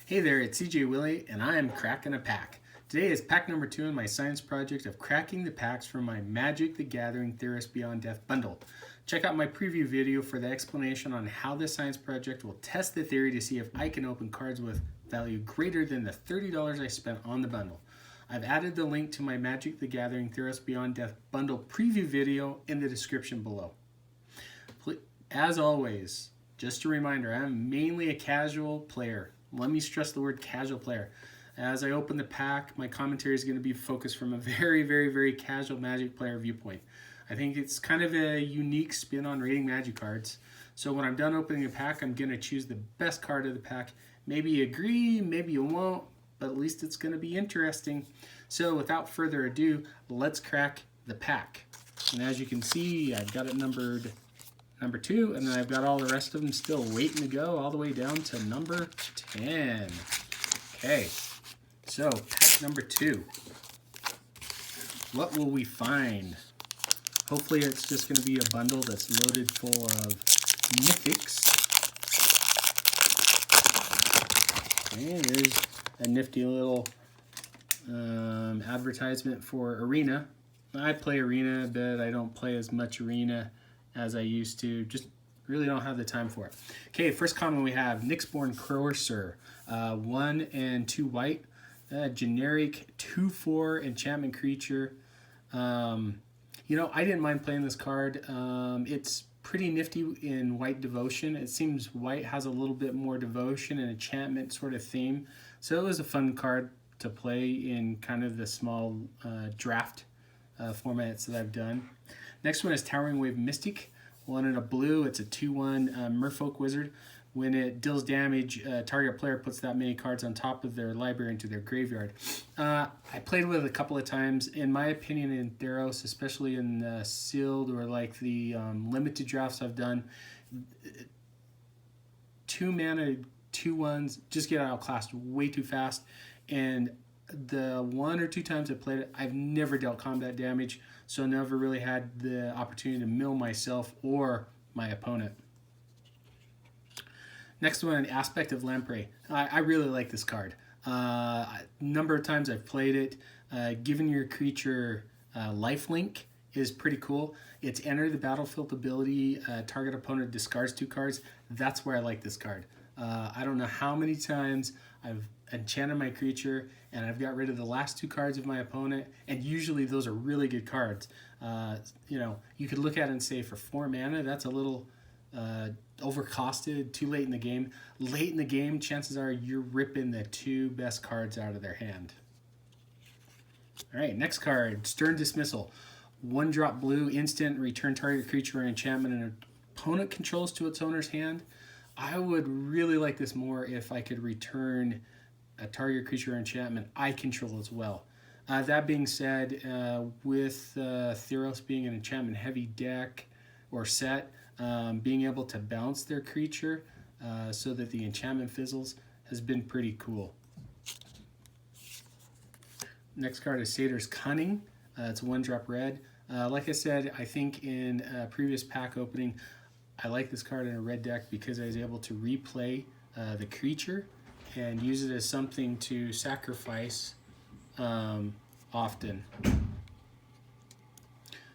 Hey there, it's CJ Willie, and I am cracking a pack. Today is pack number 2 in my science project of cracking the packs for my Magic the Gathering Theros Beyond Death bundle. Check out my preview video for the explanation on how this science project will test the theory to see if I can open cards with value greater than the $30 I spent on the bundle. I've added the link to my Magic the Gathering Theros Beyond Death bundle preview video in the description below. As always, just a reminder, I'm mainly a casual player. Let me stress the word casual player. As I open the pack, my commentary is going to be focused from a very casual Magic player viewpoint. I think it's kind of a unique spin on rating Magic cards. So when I'm done opening the pack, I'm going to choose the best card of the pack. Maybe you agree, maybe you won't, but at least it's going to be interesting. So without further ado, let's crack the pack. And as you can see, I've got it numbered number 2, and then I've got all the rest of them still waiting to go all the way down to number 10. Okay, so pack number 2. What will we find? Hopefully it's just going to be a bundle that's loaded full of mythics. Okay, there's a nifty little advertisement for Arena. I play Arena, but I don't play as much Arena as I used to. Just really don't have the time for it. Okay, first common we have Nyxborn Courser, 1 and 2 white, generic 2/4 enchantment creature. You know, I didn't mind playing this card. It's pretty nifty in white devotion. It seems white has a little bit more devotion and enchantment sort of theme, so it was a fun card to play in kind of the small draft formats that I've done. Next one is Towering Wave Mystique, 1 in a blue. It's a 2/1 Merfolk Wizard. When it deals damage, target player puts that many cards on top of their library into their graveyard. I played with it a couple of times. In my opinion, in Theros, especially in the sealed or like the limited drafts I've done, 2 mana, 2/1s just get outclassed way too fast. And the 1 or 2 times I played it, I've never dealt combat damage, so never really had the opportunity to mill myself or my opponent. Next one, Aspect of Lamprey. I really like this card. A number of times I've played it. Giving your creature lifelink is pretty cool. It's enter the battlefield ability, target opponent discards 2 cards. That's where I like this card. I don't know how many times I've enchanted my creature and I've got rid of the last 2 cards of my opponent, and usually those are really good cards. You know, you could look at it and say for 4 mana, that's a little overcosted, too late in the game. Late in the game, chances are you're ripping the 2 best cards out of their hand. All right, next card, Stern Dismissal. 1-drop blue, instant, return target creature or enchantment an opponent controls to its owner's hand. I would really like this more if I could return a target creature or enchantment I control as well. That being said, with Theros being an enchantment heavy deck or set, being able to bounce their creature so that the enchantment fizzles has been pretty cool. Next card is Satyrs Cunning. It's a 1-drop red. Like I said, I think in a previous pack opening, I like this card in a red deck because I was able to replay the creature and use it as something to sacrifice often.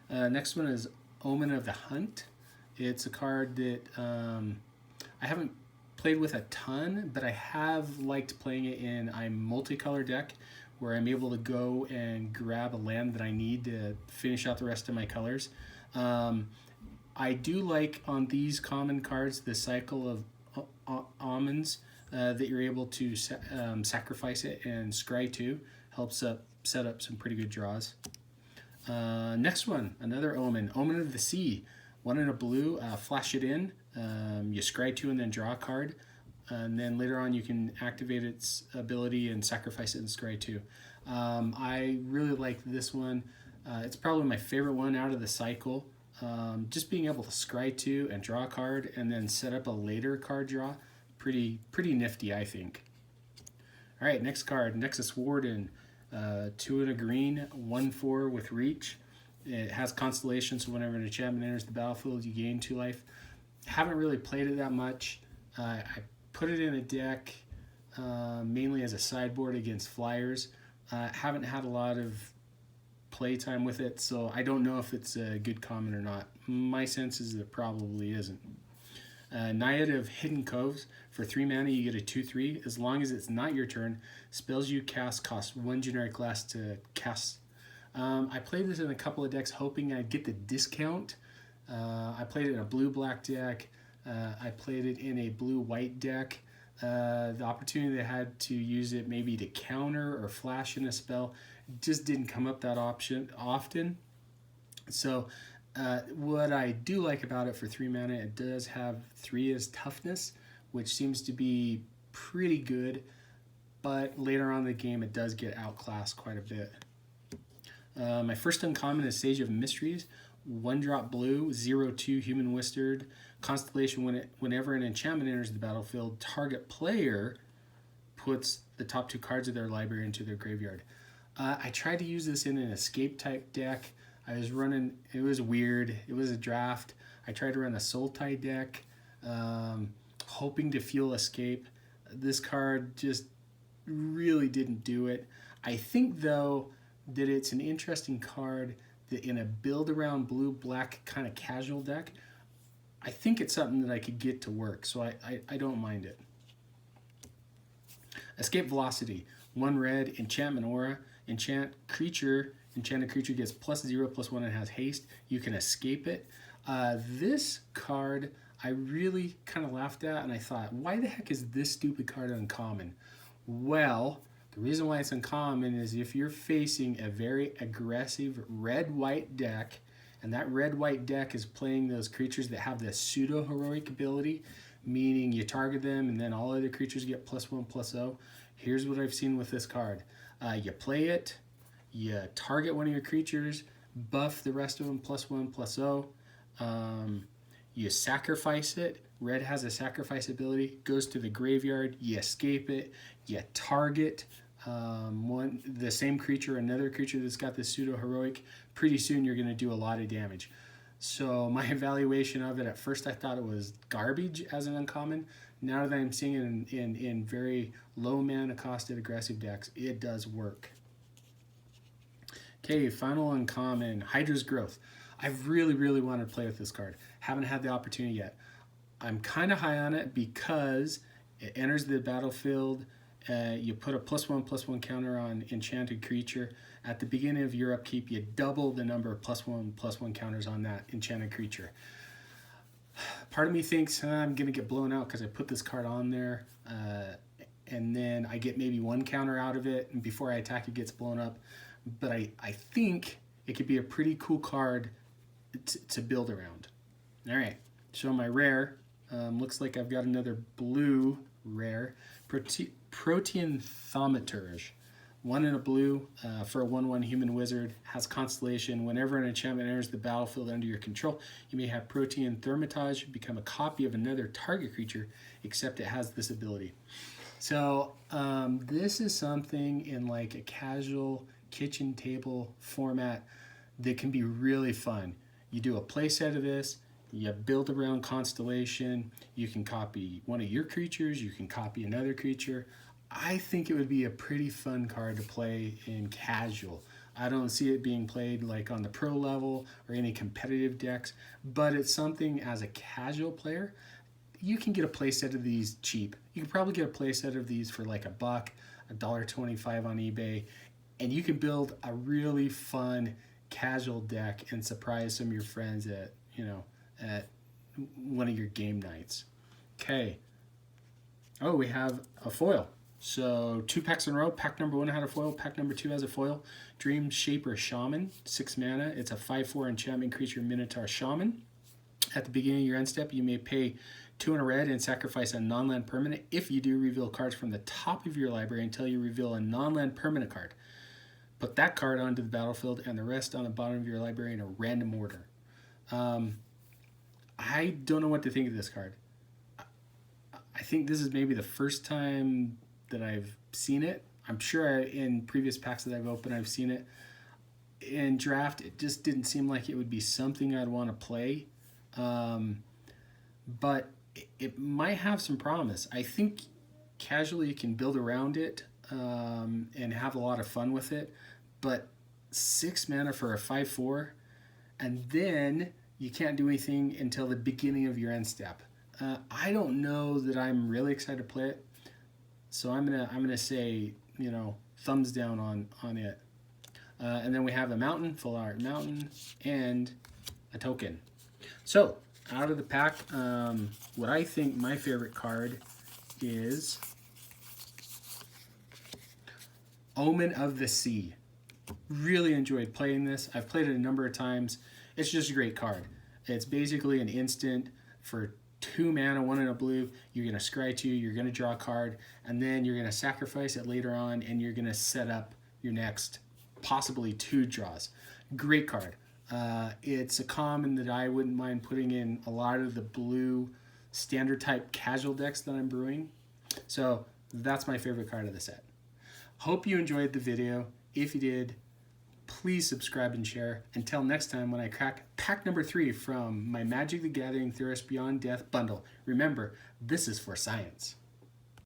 Next one is Omen of the Hunt. It's a card that I haven't played with a ton, but I have liked playing it in a multicolor deck where I'm able to go and grab a land that I need to finish out the rest of my colors. I do like on these common cards the cycle of omens that you're able to sacrifice it and scry 2. Helps set up some pretty good draws. Next one, another Omen. Omen of the Sea. 1 in a blue, flash it in. You scry 2 and then draw a card. And then later on you can activate its ability and sacrifice it and scry 2. I really like this one. It's probably my favorite one out of the cycle. Just being able to scry 2 and draw a card and then set up a later card draw, pretty nifty, I think. All right, next card, Nexus Warden, 2 in a green, 1/4 with reach. It has Constellation, so whenever an enchantment enters the battlefield, you gain 2 life. Haven't really played it that much. I put it in a deck mainly as a sideboard against flyers. Haven't had a lot of playtime with it, so I don't know if it's a good common or not. My sense is it probably isn't. Naiad of Hidden Coves. For 3 mana, you get a 2/3. As long as it's not your turn, spells you cast cost 1 generic less to cast. I played this in a couple of decks hoping I'd get the discount. I played it in a blue-black deck. I played it in a blue-white deck. The opportunity they had to use it maybe to counter or flash in a spell just didn't come up that option often. So what I do like about it for 3 mana, it does have 3 as toughness, which seems to be pretty good, but later on in the game it does get outclassed quite a bit. My first uncommon is Sage of Mysteries. 1-drop blue, 0/2 human wizard. Constellation, whenever an enchantment enters the battlefield, target player puts the top 2 cards of their library into their graveyard. I tried to use this in an escape type deck. I was running, it was weird, it was a draft. I tried to run a soul tie deck, hoping to fuel escape. This card just really didn't do it. I think though that it's an interesting card that in a build around blue-black kind of casual deck, I think it's something that I could get to work, so I don't mind it. Escape Velocity. 1 red, enchantment aura. Enchanted creature gets +0/+1 and has haste. You can escape it. This card I really kind of laughed at, and I thought, why the heck is this stupid card uncommon? Well, the reason why it's uncommon is if you're facing a very aggressive red-white deck, and that red-white deck is playing those creatures that have the pseudo-heroic ability, meaning you target them and then all other creatures get +1/+0. Here's what I've seen with this card. You play it, you target one of your creatures, buff the rest of them +1/+0. You sacrifice it. Red has a sacrifice ability, goes to the graveyard, you escape it, you target the same creature, another creature that's got the pseudo-heroic. Pretty soon you're going to do a lot of damage. So my evaluation of it, at first I thought it was garbage as an uncommon. Now that I'm seeing it in very low mana costed aggressive decks, it does work. Okay, final uncommon, Hydras Growth. I've really wanted to play with this card. Haven't had the opportunity yet. I'm kind of high on it because it enters the battlefield. You put a +1/+1 counter on enchanted creature. At the beginning of your upkeep, you double the number of +1/+1 counters on that enchanted creature. Part of me thinks I'm going to get blown out because I put this card on there, and then I get maybe 1 counter out of it, and before I attack it gets blown up. But I think it could be a pretty cool card to build around. All right, so my rare, looks like I've got another blue rare, Protean Thaumaturge. 1 in a blue for a 1/1 human wizard, has Constellation. Whenever an enchantment enters the battlefield under your control, you may have Protean Thaumaturge become a copy of another target creature, except it has this ability. So this is something in like a casual kitchen table format that can be really fun. You do a play set of this, you build around Constellation, you can copy one of your creatures, you can copy another creature. I think it would be a pretty fun card to play in casual. I don't see it being played like on the pro level or any competitive decks, but it's something as a casual player, you can get a play set of these cheap. You can probably get a play set of these for like $1, $1.25 on eBay, and you can build a really fun casual deck and surprise some of your friends at one of your game nights. Okay. Oh, we have a foil. So 2 packs in a row. Pack number 1 had a foil. Pack number 2 has a foil. Dream Shaper Shaman, 6 mana. It's a 5/4 enchantment creature Minotaur Shaman. At the beginning of your end step, you may pay 2 in a red and sacrifice a non-land permanent. If you do, reveal cards from the top of your library until you reveal a non-land permanent card. Put that card onto the battlefield and the rest on the bottom of your library in a random order. I don't know what to think of this card. I think this is maybe the first time that I've seen it. I'm sure in previous packs that I've opened, I've seen it. In draft, it just didn't seem like it would be something I'd want to play. But it might have some promise. I think casually you can build around it and have a lot of fun with it, but 6 mana for a 5/4, and then you can't do anything until the beginning of your end step. I don't know that I'm really excited to play it, so I'm gonna say, you know, thumbs down on it. And then we have a mountain, full art mountain, and a token. So out of the pack, what I think my favorite card is Omen of the Sea. Really enjoyed playing this. I've played it a number of times. It's just a great card. It's basically an instant for 2 mana, 1 in a blue. You're going to scry 2, you're going to draw a card, and then you're going to sacrifice it later on, and you're going to set up your next possibly 2 draws. Great card. It's a common that I wouldn't mind putting in a lot of the blue standard type casual decks that I'm brewing. So that's my favorite card of the set. Hope you enjoyed the video. If you did, please subscribe and share. Until next time when I crack pack number 3 from my Magic the Gathering Theros Beyond Death bundle. Remember, this is for science.